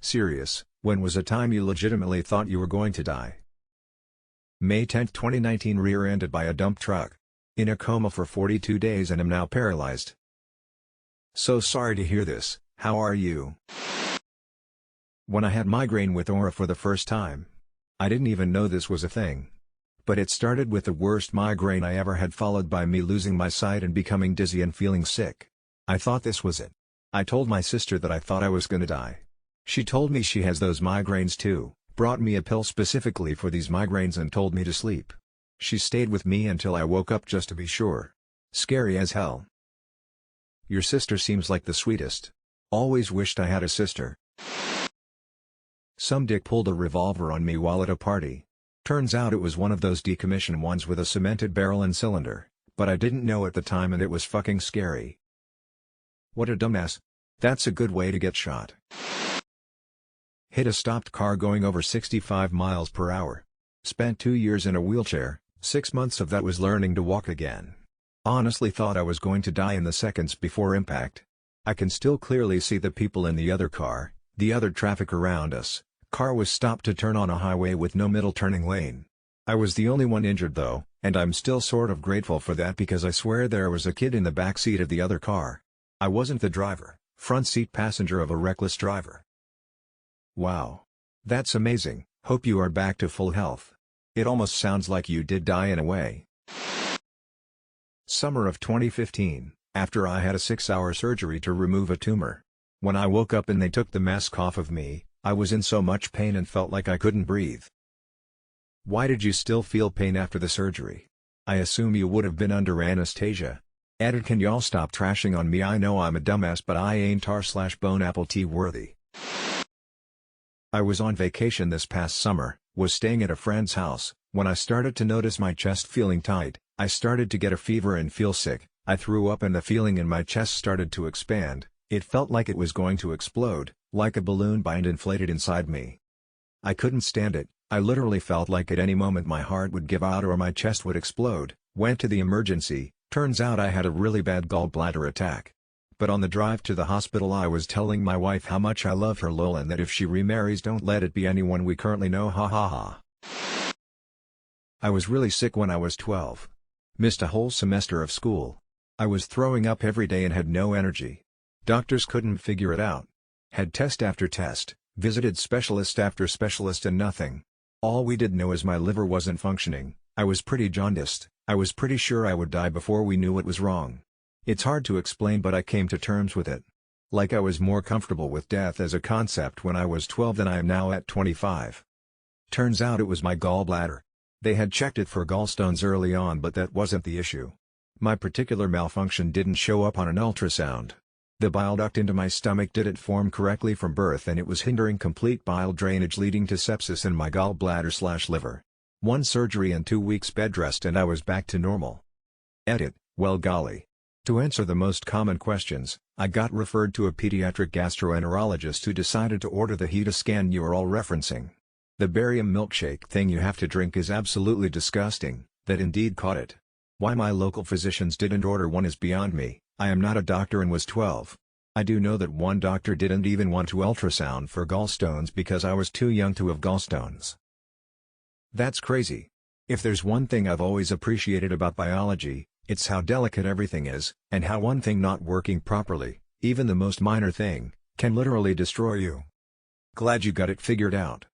Serious, when was a time you legitimately thought you were going to die? May 10, 2019. Rear-ended by a dump truck. In a coma for 42 days and am now paralyzed. So sorry to hear this. How are you? When I had migraine with aura for the first time, I didn't even know this was a thing. But it started with the worst migraine I ever had, followed by me losing my sight and becoming dizzy and feeling sick. I thought this was it. I told my sister that I thought I was gonna die. She told me she has those migraines too, brought me a pill specifically for these migraines and told me to sleep. She stayed with me until I woke up just to be sure. Scary as hell. Your sister seems like the sweetest. Always wished I had a sister. Some dick pulled a revolver on me while at a party. Turns out it was one of those decommissioned ones with a cemented barrel and cylinder, but I didn't know at the time and it was fucking scary. What a dumbass. That's a good way to get shot. Hit a stopped car going over 65 miles per hour. Spent 2 years in a wheelchair, 6 months of that was learning to walk again. Honestly thought I was going to die in the seconds before impact. I can still clearly see the people in the other car, the other traffic around us. Car was stopped to turn on a highway with no middle turning lane. I was the only one injured though, and I'm still sort of grateful for that because I swear there was a kid in the back seat of the other car. I wasn't the driver, front seat passenger of a reckless driver. Wow. That's amazing. Hope you are back to full health. It almost sounds like you did die in a way. Summer of 2015, after I had a 6-hour surgery to remove a tumor. When I woke up and they took the mask off of me, I was in so much pain and felt like I couldn't breathe. Why did you still feel pain after the surgery? I assume you would have been under anesthesia. Edit, can y'all stop trashing on me? I know I'm a dumbass but I ain't tar/bone apple tea worthy. I was on vacation this past summer, was staying at a friend's house, when I started to notice my chest feeling tight. I started to get a fever and feel sick. I threw up and the feeling in my chest started to expand. It felt like it was going to explode, like a balloon being inflated inside me. I couldn't stand it. I literally felt like at any moment my heart would give out or my chest would explode. Went to the emergency. Turns out I had a really bad gallbladder attack. But on the drive to the hospital I was telling my wife how much I love her lol and that if she remarries don't let it be anyone we currently know, ha ha ha. I was really sick when I was 12. Missed a whole semester of school. I was throwing up every day and had no energy. Doctors couldn't figure it out. Had test after test, visited specialist after specialist and nothing. All we did know is my liver wasn't functioning. I was pretty jaundiced. I was pretty sure I would die before we knew what was wrong. It's hard to explain but I came to terms with it. Like I was more comfortable with death as a concept when I was 12 than I am now at 25. Turns out it was my gallbladder. They had checked it for gallstones early on but that wasn't the issue. My particular malfunction didn't show up on an ultrasound. The bile duct into my stomach didn't form correctly from birth and it was hindering complete bile drainage leading to sepsis in my gallbladder/liver. 1 surgery and 2 weeks bed rest and I was back to normal. Edit, well golly. To answer the most common questions, I got referred to a pediatric gastroenterologist who decided to order the HEDA scan you are all referencing. The barium milkshake thing you have to drink is absolutely disgusting. That indeed caught it. Why my local physicians didn't order one is beyond me. I am not a doctor and was 12. I do know that one doctor didn't even want to ultrasound for gallstones because I was too young to have gallstones. That's crazy. If there's one thing I've always appreciated about biology, it's how delicate everything is, and how one thing not working properly, even the most minor thing, can literally destroy you. Glad you got it figured out.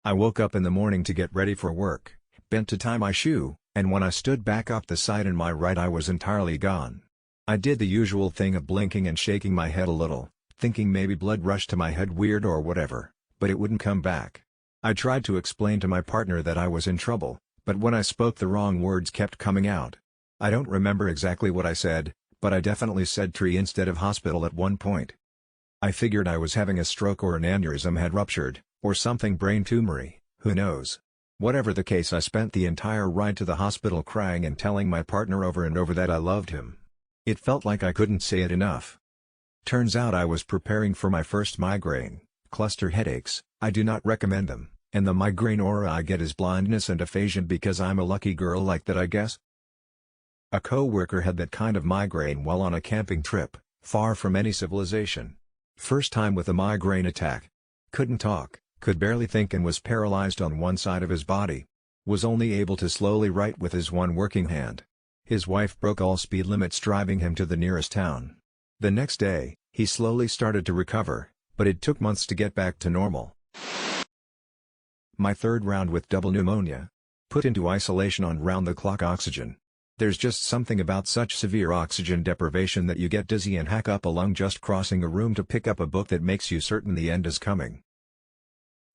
I woke up in the morning to get ready for work, bent to tie my shoe, and when I stood back up the side in my right eye was entirely gone. I did the usual thing of blinking and shaking my head a little, thinking maybe blood rushed to my head weird or whatever, but it wouldn't come back. I tried to explain to my partner that I was in trouble, but when I spoke the wrong words kept coming out. I don't remember exactly what I said, but I definitely said tree instead of hospital at one point. I figured I was having a stroke or an aneurysm had ruptured, or something brain tumory, who knows. Whatever the case, I spent the entire ride to the hospital crying and telling my partner over and over that I loved him. It felt like I couldn't say it enough. Turns out I was preparing for my first migraine, cluster headaches. I do not recommend them, and the migraine aura I get is blindness and aphasia because I'm a lucky girl like that I guess. A co-worker had that kind of migraine while on a camping trip, far from any civilization. First time with a migraine attack. Couldn't talk, could barely think and was paralyzed on one side of his body. Was only able to slowly write with his one working hand. His wife broke all speed limits driving him to the nearest town. The next day, he slowly started to recover, but it took months to get back to normal. My third round with double pneumonia. Put into isolation on round-the-clock oxygen. There's just something about such severe oxygen deprivation that you get dizzy and hack up a lung just crossing a room to pick up a book that makes you certain the end is coming.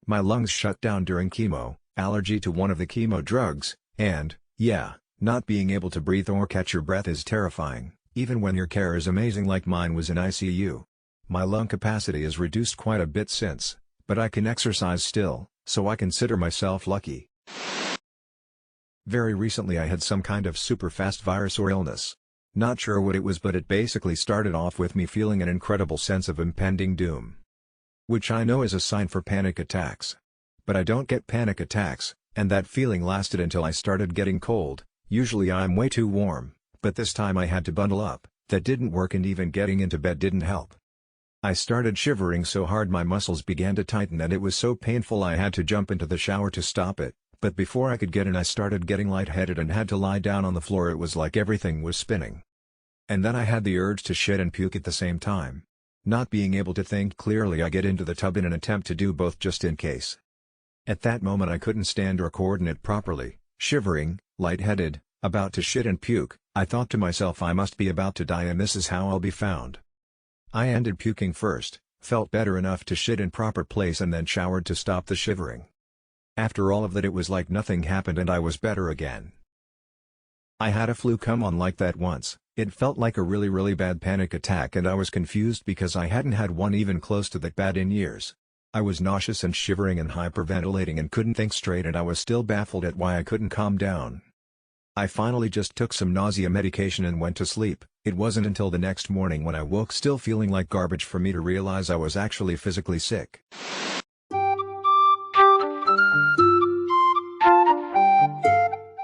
My lungs shut down during chemo, allergy to one of the chemo drugs, and, yeah, not being able to breathe or catch your breath is terrifying, even when your care is amazing like mine was in ICU. My lung capacity is reduced quite a bit since, but I can exercise still, so I consider myself lucky. Very recently I had some kind of super fast virus or illness. Not sure what it was, but it basically started off with me feeling an incredible sense of impending doom. Which I know is a sign for panic attacks. But I don't get panic attacks, and that feeling lasted until I started getting cold. Usually I'm way too warm, but this time I had to bundle up. That didn't work, and even getting into bed didn't help. I started shivering so hard my muscles began to tighten and it was so painful I had to jump into the shower to stop it, but before I could get in I started getting lightheaded and had to lie down on the floor. It was like everything was spinning. And then I had the urge to shit and puke at the same time. Not being able to think clearly, I get into the tub in an attempt to do both just in case. At that moment I couldn't stand or coordinate properly, shivering, lightheaded, about to shit and puke. I thought to myself, I must be about to die and this is how I'll be found. I ended puking first, felt better enough to shit in proper place and then showered to stop the shivering. After all of that it was like nothing happened and I was better again. I had a flu come on like that once. It felt like a really bad panic attack and I was confused because I hadn't had one even close to that bad in years. I was nauseous and shivering and hyperventilating and couldn't think straight, and I was still baffled at why I couldn't calm down. I finally just took some nausea medication and went to sleep. It wasn't until the next morning when I woke still feeling like garbage for me to realize I was actually physically sick.